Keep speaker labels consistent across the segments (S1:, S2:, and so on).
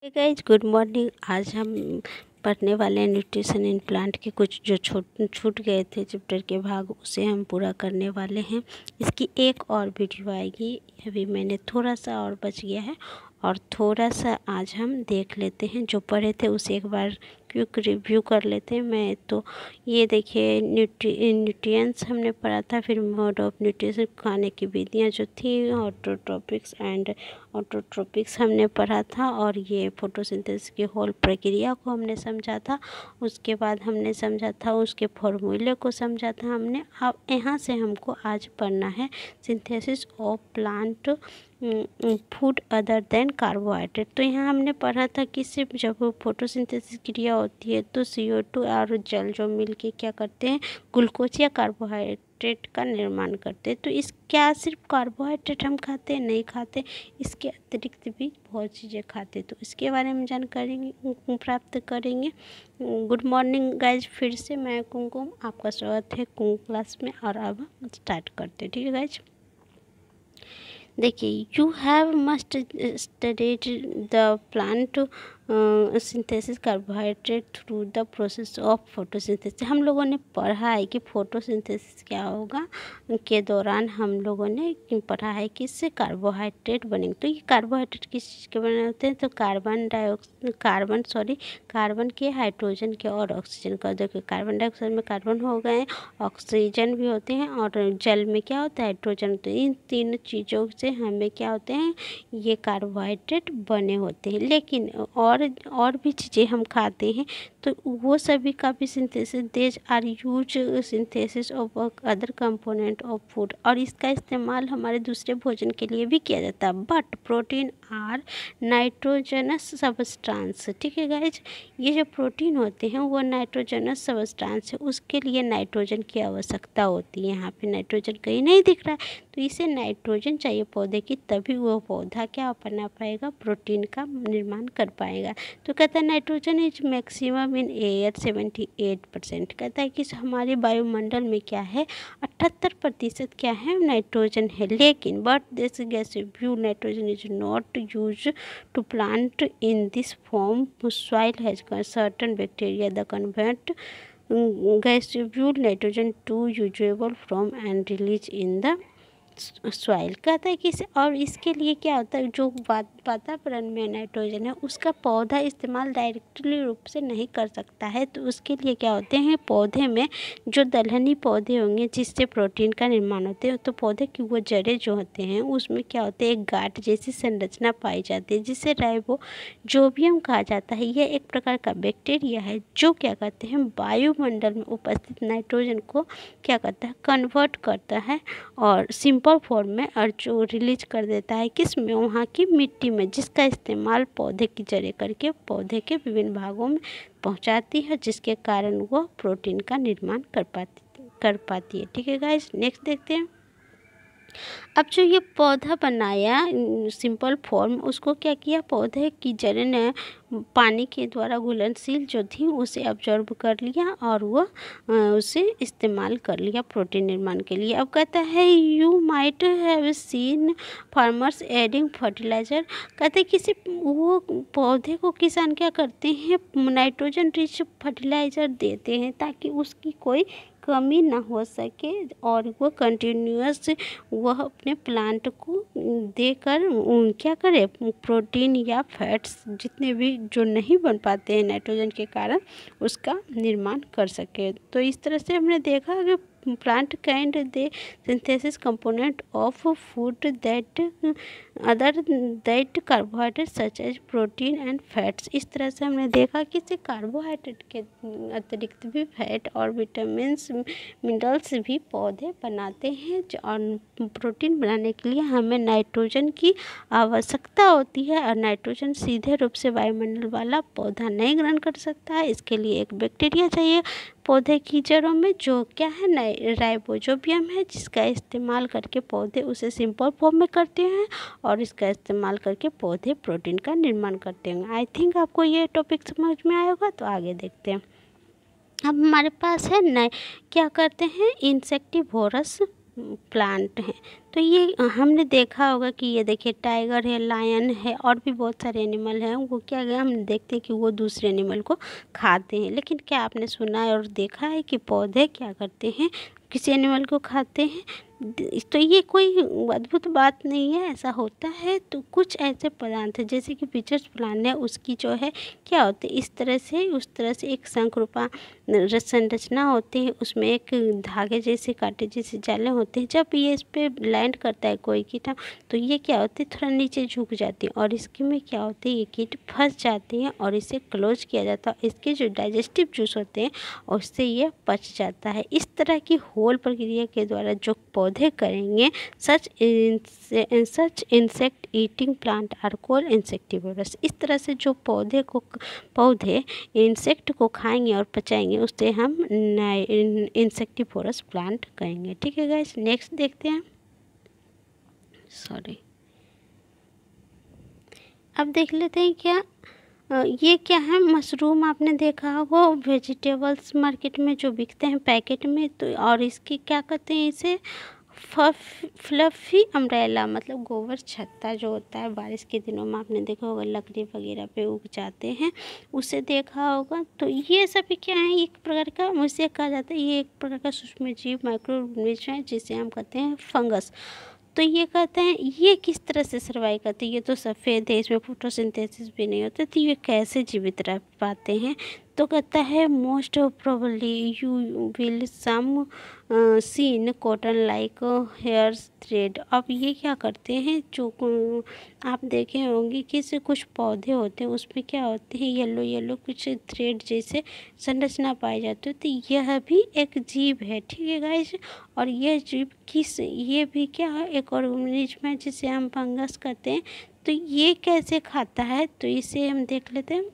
S1: Guys good morning. आज हम पढ़ने वाले हैं न्यूट्रिशन इन प्लांट के कुछ जो छूट गए थे चैप्टर के भाग, उसे हम पूरा करने वाले हैं। इसकी एक और वीडियो आएगी, अभी मैंने थोड़ा सा और बच गया है और थोड़ा सा आज हम देख लेते हैं। जो पढ़े थे उसे एक बार क्विक रिव्यू कर लेते हैं। मैं तो ये देखिए न्यूट्रिएंट्स हमने पढ़ा था, फिर मोड ऑफ न्यूट्रिशन, खाने की विधियाँ जो थी, ऑटोट्रोपिक्स एंड ऑटोट्रोपिक्स हमने पढ़ा था, और ये फोटोसिंथेसिस की होल प्रक्रिया को हमने समझा था। उसके बाद हमने समझा था उसके फॉर्मूले को समझा था हमने। अब यहाँ से हमको आज पढ़ना है synthesis of plant food other than carbohydrate. तो यहाँ हमने पढ़ा था कि सिर्फ जब फोटोसिंथेसिस क्रिया होती है तो CO2 और जल जो मिलके क्या करते हैं, ग्लूकोज या कार्बोहाइड्रेट का निर्माण करते हैं। तो इस क्या सिर्फ कार्बोहाइड्रेट हम खाते हैं? नहीं खाते, इसके अतिरिक्त भी बहुत चीज़ें खाते हैं। तो इसके बारे में जानकारी प्राप्त करेंगे। गुड मॉर्निंग गाइज, फिर से मैं कुमकुम, आपका स्वागत है कुमकुम क्लास में। और अब स्टार्ट करते हैं, ठीक है गाइज। देखिए, you have must studied the plant synthesis carbohydrate through the process of photosynthesis. हम लोगों ने पढ़ा है कि फोटोसिंथेसिस क्या होगा के दौरान हम लोगों ने पढ़ा है कि इससे कार्बोहाइड्रेट बनेंगे। तो ये कार्बोहाइड्रेट किस चीज़ के बने होते हैं? तो कार्बन के, हाइड्रोजन के और ऑक्सीजन का। देखिए, कार्बन डाइऑक्साइड में कार्बन हो गए, ऑक्सीजन भी होते हैं, और जल में क्या होता है? हाइड्रोजन। तो इन तीन चीज़ों से हमें क्या होते हैं? ये कार्बोहाइड्रेट बने होते हैं। लेकिन और भी चीज़ें हम खाते हैं, तो वो सभी का भी synthesis, these are use synthesis of other component of food, और इसका इस्तेमाल हमारे दूसरे भोजन के लिए भी किया जाता है। But protein are nitrogenous substance, ठीक है गाइज। ये जो प्रोटीन होते हैं वो नाइट्रोजनस सब्सटेंस है, उसके लिए नाइट्रोजन की आवश्यकता होती है। यहाँ पे नाइट्रोजन कहीं नहीं दिख रहा है, तो इसे नाइट्रोजन चाहिए पौधे की, तभी वो पौधा क्या बना पाएगा? प्रोटीन का निर्माण कर पाएगा। तो कहता है nitrogen is maximum in air 78%। कहता है कि हमारे वायुमंडल में क्या है? 78% क्या है? नाइट्रोजन है। लेकिन but this gas view nitrogen is not use to plant in this form. Soil has certain bacteria the convert गैसीय nitrogen to usable from and release in the soil. कहता है कि और इसके लिए क्या होता है? जो वातावरण में नाइट्रोजन है उसका पौधा इस्तेमाल डायरेक्टली रूप से नहीं कर सकता है। तो उसके लिए क्या होते हैं? पौधे में जो दलहनी पौधे होंगे जिससे प्रोटीन का निर्माण होते हैं, तो पौधे की वो जड़ें जो होते हैं उसमें क्या होते हैं? एक गांठ जैसी संरचना पाई जाती है, जिसे राइबोजोबियम कहा जाता है। यह एक प्रकार का बैक्टीरिया है जो क्या करते हैं? वायुमंडल में उपस्थित नाइट्रोजन को क्या करता है? कन्वर्ट करता है और सिंपल फॉर्म में, और जो रिलीज कर देता है किस में? वहाँ की मिट्टी में, जिसका इस्तेमाल पौधे की जड़ें करके पौधे के विभिन्न भागों में पहुँचाती है, जिसके कारण वो प्रोटीन का निर्माण कर पाती है। ठीक है गाइस, नेक्स्ट देखते हैं। अब जो ये पौधा बनाया सिंपल फॉर्म, उसको क्या किया? पौधे की जड़ें ने पानी के द्वारा घुलनशील जो थी उसे ऑब्जर्व कर लिया और वो उसे इस्तेमाल कर लिया प्रोटीन निर्माण के लिए। अब कहता है you might have seen farmers adding fertiliser. कहते हैं किसी वो पौधे को किसान क्या करते हैं? नाइट्रोजन रिच फर्टिलाइज़र देते हैं ताकि उसकी कोई कमी ना हो सके, और वो कंटिन्यूअस वह अपने प्लांट को देकर क्या करे? प्रोटीन या फैट्स जितने भी जो नहीं बन पाते हैं नाइट्रोजन के कारण, उसका निर्माण कर सके। तो इस तरह से हमने देखा कि plant can they synthesis component of food that other that carbohydrate such as protein and fats. इस तरह से हमने देखा कि इसे कार्बोहाइड्रेट के अतिरिक्त भी फैट और विटामिन्स, मिनरल्स भी पौधे बनाते हैं। और प्रोटीन बनाने के लिए हमें नाइट्रोजन की आवश्यकता होती है, और नाइट्रोजन सीधे रूप से वायुमंडल वाला पौधा नहीं ग्रहण कर सकता है। इसके लिए एक बैक्टीरिया चाहिए पौधे की जड़ों में, जो क्या है? राइबोजोबियम है, जिसका इस्तेमाल करके पौधे उसे सिंपल फॉर्म में करते हैं, और इसका इस्तेमाल करके पौधे प्रोटीन का निर्माण करते हैं। आई थिंक आपको ये टॉपिक समझ में आया होगा। तो आगे देखते हैं। अब हमारे पास है क्या करते हैं? इंसेक्टिवोरस प्लांट हैं। तो ये हमने देखा होगा कि ये देखिए टाइगर है, लायन है और भी बहुत सारे एनिमल हैं। वो क्या है, हम देखते हैं कि वो दूसरे एनिमल को खाते हैं। लेकिन क्या आपने सुना है और देखा है कि पौधे क्या करते हैं, किसी एनिमल को खाते हैं? तो ये कोई अद्भुत बात नहीं है, ऐसा होता है। तो कुछ ऐसे पदार्थ हैं जैसे कि पिचर्स प्लांट है, उसकी जो है क्या होती है, इस तरह से उस तरह से एक शंखरूपा संरचना होती है। उसमें एक धागे जैसे कांटे जैसे जाले होते हैं। जब ये इस पे लैंड करता है कोई कीट, तो ये क्या होती है, थोड़ा नीचे झुक जाती है और इसके में क्या होती है, ये कीट फंस जाती हैं और इसे क्लोज किया जाता है। इसके जो डाइजेस्टिव जूस होते हैं उससे ये पच जाता है। इस तरह की होल प्रक्रिया के द्वारा जो पौधे करेंगे, such insect eating plant are called insectivorous. इस तरह से जो पौधे इंसेक्ट को खाएंगे और पचाएंगे उससे हम इंसेक्टिवोरस प्लांट कहेंगे। ठीक है गाइस, नेक्स्ट देखते हैं। सॉरी, अब देख लेते हैं क्या ये क्या है, मशरूम। आपने देखा होगा वेजिटेबल्स मार्केट में जो बिकते हैं पैकेट में। तो और इसकी क्या कहते हैं, इसे फ्लफी अम्ब्रेला, मतलब गोबर छत्ता जो होता है बारिश के दिनों में, आपने देखा होगा लकड़ी वगैरह पे उग जाते हैं, उसे देखा होगा। तो ये सभी क्या है, एक प्रकार का मुझसे कहा जाता है, ये एक प्रकार का सूक्ष्म जीव माइक्रो ऑर्गेनिज्म है जिसे हम कहते हैं फंगस। तो ये कहते हैं ये किस तरह से सर्वाइव करते हैं, ये तो सफ़ेद है, इसमें फोटोसिंथेसिस भी नहीं होता, तो ये कैसे जीवित रह पाते हैं? तो कहता है most probably you will some seen cotton like hair thread. अब ये क्या करते हैं, जो आप देखे होंगे कि से कुछ पौधे होते हैं उसमें क्या होते हैं, येलो येलो कुछ थ्रेड जैसे संरचना पाई जाती है। तो यह भी एक जीव है। ठीक है गाइस, और यह जीव ये भी क्या है, एक ऑर्गेनिज्म है जिसे हम फंगस कहते हैं। तो ये कैसे खाता है, तो इसे हम देख लेते हैं।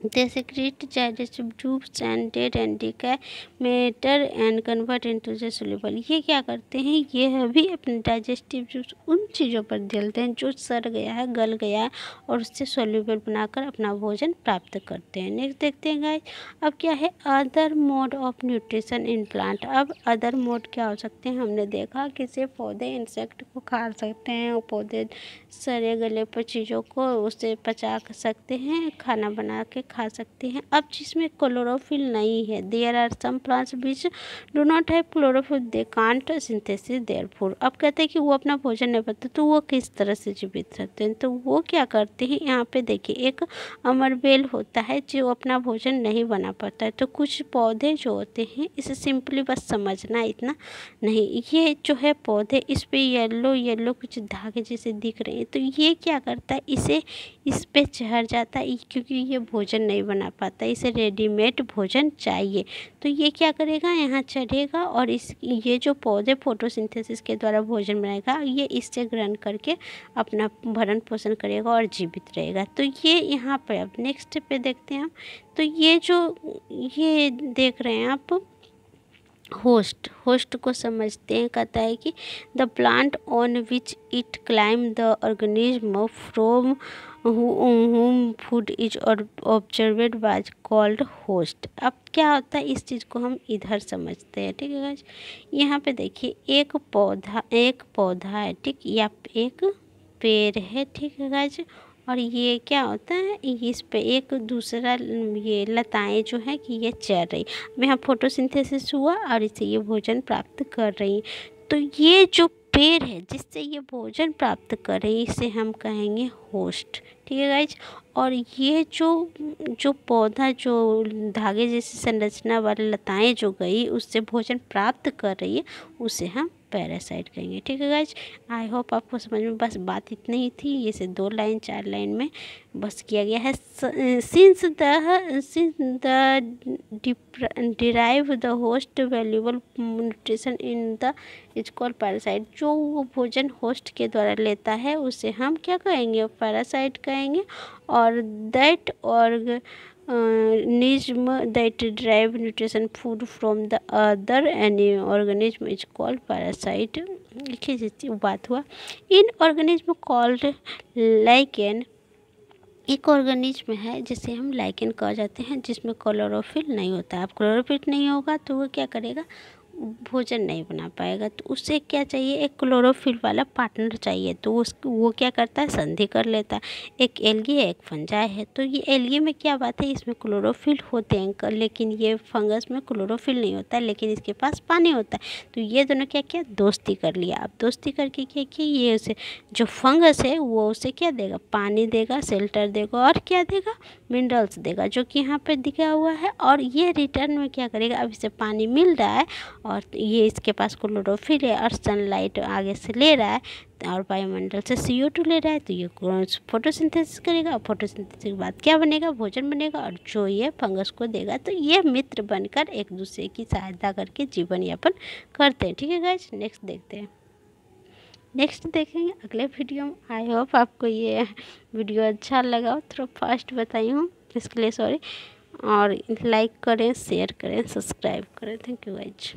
S1: They secrete digestive juice and dead and decay matter and convert into the soluble। ये क्या करते हैं, ये भी अपने डाइजेस्टिव जूस उन चीज़ों पर डालते हैं जो सड़ गया है, गल गया है, और उससे सोल्यूबल बनाकर अपना भोजन प्राप्त करते हैं। नेक्स्ट देखते हैं गाइस, अब क्या है other mode of nutrition in plant. अब अदर मोड क्या हो सकते हैं, हमने देखा कि सिर्फ पौधे इंसेक्ट को खा सकते हैं, और पौधे सड़े गले पर चीज़ों को उससे पचा सकते हैं, खाना बना के खा सकते हैं। अब जिसमें क्लोरोफिल नहीं है, there are some plants which do not have chlorophyll, they can't synthesis their food. अब कहते हैं कि वो अपना भोजन नहीं बनाते, तो वो किस तरह से जीवित रहते हैं? तो वो क्या करते हैं, यहाँ पे देखिए एक अमरबेल होता है जो अपना भोजन नहीं बना पाता है। तो कुछ पौधे जो होते हैं, इसे सिंपली बस समझना इतना नहीं, ये जो है पौधे इस पे येलो येलो कुछ धागे जैसे दिख रहे हैं, तो ये क्या करता है, इस पे चढ़ जाता है क्योंकि ये भोजन नहीं बना पाता, इसे रेडीमेड भोजन चाहिए। तो ये क्या करेगा, यहाँ चढ़ेगा और ये जो पौधे फोटोसिंथेसिस के द्वारा भोजन बनाएगा, ये इससे ग्रहण करके अपना भरण पोषण करेगा और जीवित रहेगा। तो ये यहाँ पे अब नेक्स्ट पे देखते हैं हम। तो ये देख रहे हैं आप, होस्ट को समझते हैं। कहता है कि the plant on which it climb the organism from whom food is observed was called host. अब क्या होता है, इस चीज़ को हम इधर समझते हैं। ठीक है गाइस, यहाँ पे देखिए एक पौधा है, ठीक, या एक पेड़ है। ठीक है गाइस, और ये क्या होता है, इस पे एक दूसरा ये लताएं जो है कि ये चल रही, अब यहाँ फोटोसिंथेसिस हुआ और इससे ये भोजन प्राप्त कर रही। तो ये जो पेड़ है जिससे ये भोजन प्राप्त कर रही है, इसे हम कहेंगे होस्ट। ठीक है गाइज, और ये जो पौधा जो धागे जैसी संरचना वाली लताएं जो गई उससे भोजन प्राप्त कर रही है, उसे हम पैरासाइट कहेंगे। ठीक है गाइज, आई होप आपको समझ में बस बात इतनी ही थी। इसे 2 लाइन 4 लाइन में बस किया गया है। Since the derive the host valuable nutrition in the is called parasite. जो वो भोजन होस्ट के द्वारा लेता है उसे हम क्या कहेंगे, पैरासाइट कहेंगे। और that organism that derive nutrition food from the other organism is called parasite। लिखिए जैसी बात हुआ। इन ऑर्गेनिज्म कॉल्ड लाइकेन, एक ऑर्गेनिज्म है जिसे हम लाइकेन कहा जाते हैं, जिसमें क्लोरोफिल नहीं होता है। अब क्लोरोफिल नहीं होगा तो वो क्या करेगा, भोजन नहीं बना पाएगा। तो उसे क्या चाहिए, एक क्लोरोफिल वाला पार्टनर चाहिए। तो वो क्या करता है, संधि कर लेता है। एक एल्गी है, एक फंजाई है। तो ये एल्गी में क्या बात है, इसमें क्लोरोफिल होते हैं, लेकिन ये फंगस में क्लोरोफिल नहीं होता है, लेकिन इसके पास पानी होता है। तो ये दोनों क्या किया, दोस्ती कर लिया। अब दोस्ती करके क्या किया, ये उसे जो फंगस है वो उसे क्या देगा, पानी देगा, शेल्टर देगा और क्या देगा, मिनरल्स देगा, जो कि यहाँ पे दिखा हुआ है। और ये रिटर्न में क्या करेगा, अब इसे पानी मिल रहा है और ये इसके पास क्लोरोफिल है और सनलाइट आगे से ले रहा है और वायुमंडल से CO2 ले रहा है। तो ये फोटोसिंथेसिस करेगा और फोटोसिंथेसिस के बाद क्या बनेगा, भोजन बनेगा और जो ये फंगस को देगा। तो ये मित्र बनकर एक दूसरे की सहायता करके जीवन यापन करते हैं। ठीक है गाइस, नेक्स्ट देखते हैं। नेक्स्ट देखेंगे अगले वीडियो में। आई होप आपको ये वीडियो अच्छा लगा हो, थोड़ा फास्ट बताई हूँ इसके लिए सॉरी। और लाइक करें, शेयर करें, सब्सक्राइब करें। Thank you guys.